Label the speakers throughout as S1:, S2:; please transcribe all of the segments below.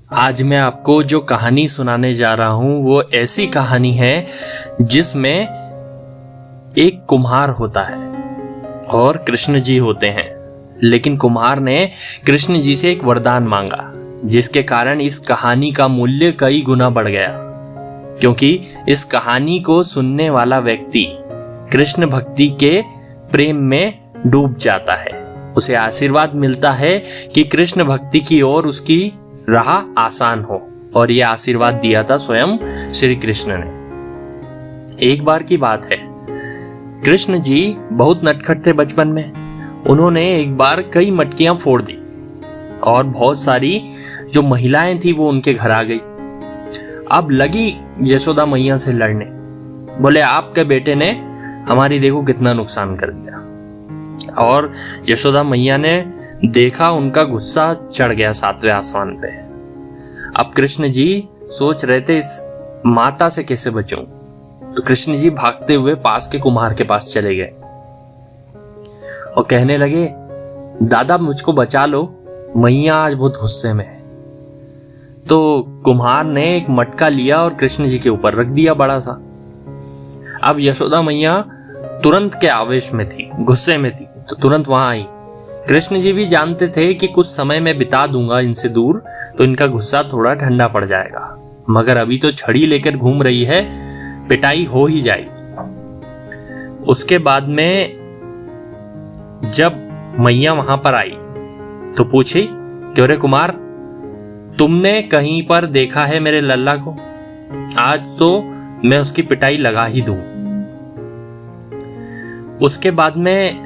S1: आज मैं आपको जो कहानी सुनाने जा रहा हूं वो ऐसी कहानी है जिसमें एक कुम्हार होता है और कृष्ण जी होते हैं। लेकिन कुम्हार ने कृष्ण जी से एक वरदान मांगा जिसके कारण इस कहानी का मूल्य कई गुना बढ़ गया, क्योंकि इस कहानी को सुनने वाला व्यक्ति कृष्ण भक्ति के प्रेम में डूब जाता है। उसे आशीर्वाद मिलता है कि कृष्ण भक्ति की ओर उसकी राह आसान हो, और यह आशीर्वाद दिया था स्वयं श्री कृष्ण ने। एक बार की बात है, कृष्ण जी बहुत नटखट थे बचपन में। उन्होंने एक बार कई मटकियां फोड़ दी और बहुत सारी जो महिलाएं थी वो उनके घर आ गई। अब लगी यशोदा मैया से लड़ने, बोले आपके बेटे ने हमारी देखो कितना नुकसान कर दिया। और यशोदा मैया ने देखा, उनका गुस्सा चढ़ गया 7वें आसमान पे। अब कृष्ण जी सोच रहे थे इस माता से कैसे बचूं, तो कृष्ण जी भागते हुए पास के कुम्हार के पास चले गए और कहने लगे, दादा मुझको बचा लो, मैया आज बहुत गुस्से में है। तो कुम्हार ने एक मटका लिया और कृष्ण जी के ऊपर रख दिया बड़ा सा। अब यशोदा मैया तुरंत के आवेश में थी, गुस्से में थी, तो तुरंत वहां आई। कृष्ण जी भी जानते थे कि कुछ समय में बिता दूंगा इनसे दूर तो इनका गुस्सा थोड़ा ठंडा पड़ जाएगा, मगर अभी तो छड़ी लेकर घूम रही है, पिटाई हो ही जाएगी। उसके बाद में जब मैया वहां पर आई तो पूछी, क्यों रे कुमार, तुमने कहीं पर देखा है मेरे लल्ला को? आज तो मैं उसकी पिटाई लगा ही दूं। उसके बाद में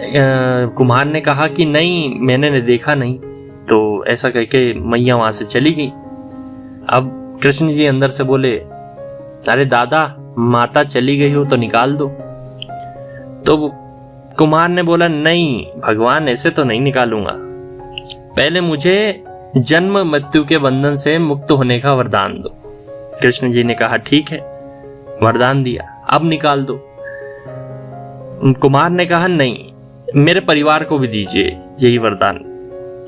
S1: कुम्हार ने कहा कि नहीं, मैंने देखा नहीं। तो ऐसा कह के मैया वहां से चली गई। अब कृष्ण जी अंदर से बोले, अरे दादा, माता चली गई हो तो निकाल दो। तो कुम्हार ने बोला, नहीं भगवान, ऐसे तो नहीं निकालूंगा, पहले मुझे जन्म मृत्यु के बंधन से मुक्त होने का वरदान दो। कृष्ण जी ने कहा ठीक है, वरदान दिया, अब निकाल दो। कुमार ने कहा नहीं, मेरे परिवार को भी दीजिए यही वरदान।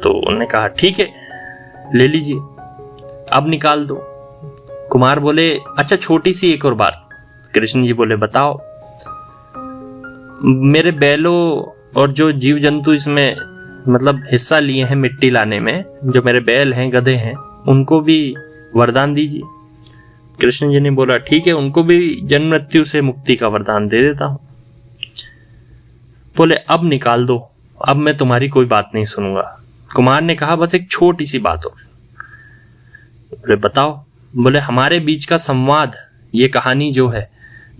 S1: तो उन्होंने कहा ठीक है, ले लीजिए, अब निकाल दो। कुमार बोले, अच्छा छोटी सी एक और बात। कृष्ण जी बोले, बताओ। मेरे बैलों और जो जीव जंतु इसमें मतलब हिस्सा लिए हैं मिट्टी लाने में, जो मेरे बैल हैं, गधे हैं, उनको भी वरदान दीजिए। कृष्ण जी ने बोला ठीक है, उनको भी जन्म मृत्यु से मुक्ति का वरदान दे देता हूं। बोले अब निकाल दो, अब मैं तुम्हारी कोई बात नहीं सुनूंगा। कुमार ने कहा बस एक छोटी सी बात हो। बोले बताओ। बोले हमारे बीच का संवाद, ये कहानी जो है,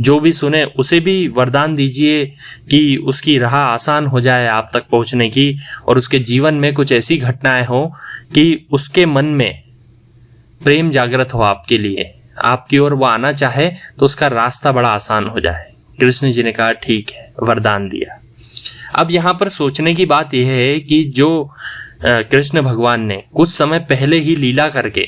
S1: जो भी सुने उसे भी वरदान दीजिए कि उसकी राह आसान हो जाए आप तक पहुंचने की, और उसके जीवन में कुछ ऐसी घटनाएं हो कि उसके मन में प्रेम जागृत हो आपके लिए, आपकी ओर वो आना चाहे तो उसका रास्ता बड़ा आसान हो जाए। कृष्ण जी ने कहा ठीक है, वरदान दिया। अब यहाँ पर सोचने की बात यह है कि जो कृष्ण भगवान ने कुछ समय पहले ही लीला करके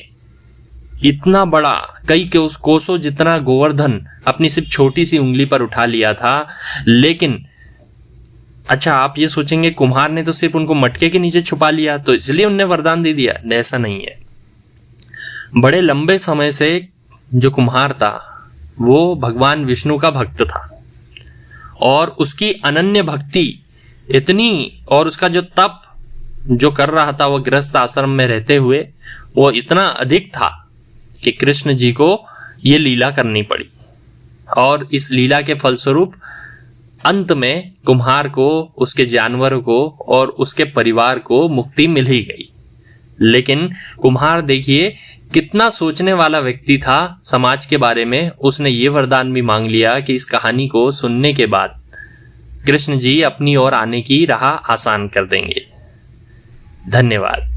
S1: इतना बड़ा कई कोसों जितना गोवर्धन अपनी सिर्फ छोटी सी उंगली पर उठा लिया था, लेकिन अच्छा आप ये सोचेंगे कुम्हार ने तो सिर्फ उनको मटके के नीचे छुपा लिया तो इसलिए उनने वरदान दे दिया। ऐसा नहीं है। बड़े लंबे समय से जो कुम्हार था वो भगवान विष्णु का भक्त था, और उसकी अनन्य भक्ति इतनी, और उसका जो तप जो कर रहा था वो गृहस्थ आश्रम में रहते हुए वो इतना अधिक था कि कृष्ण जी को ये लीला करनी पड़ी। और इस लीला के फलस्वरूप अंत में कुम्हार को, उसके जानवरों को और उसके परिवार को मुक्ति मिल ही गई। लेकिन कुम्हार देखिए कितना सोचने वाला व्यक्ति था समाज के बारे में। उसने ये वरदान भी मांग लिया कि इस कहानी को सुनने के बाद कृष्ण जी अपनी ओर आने की राह आसान कर देंगे। धन्यवाद।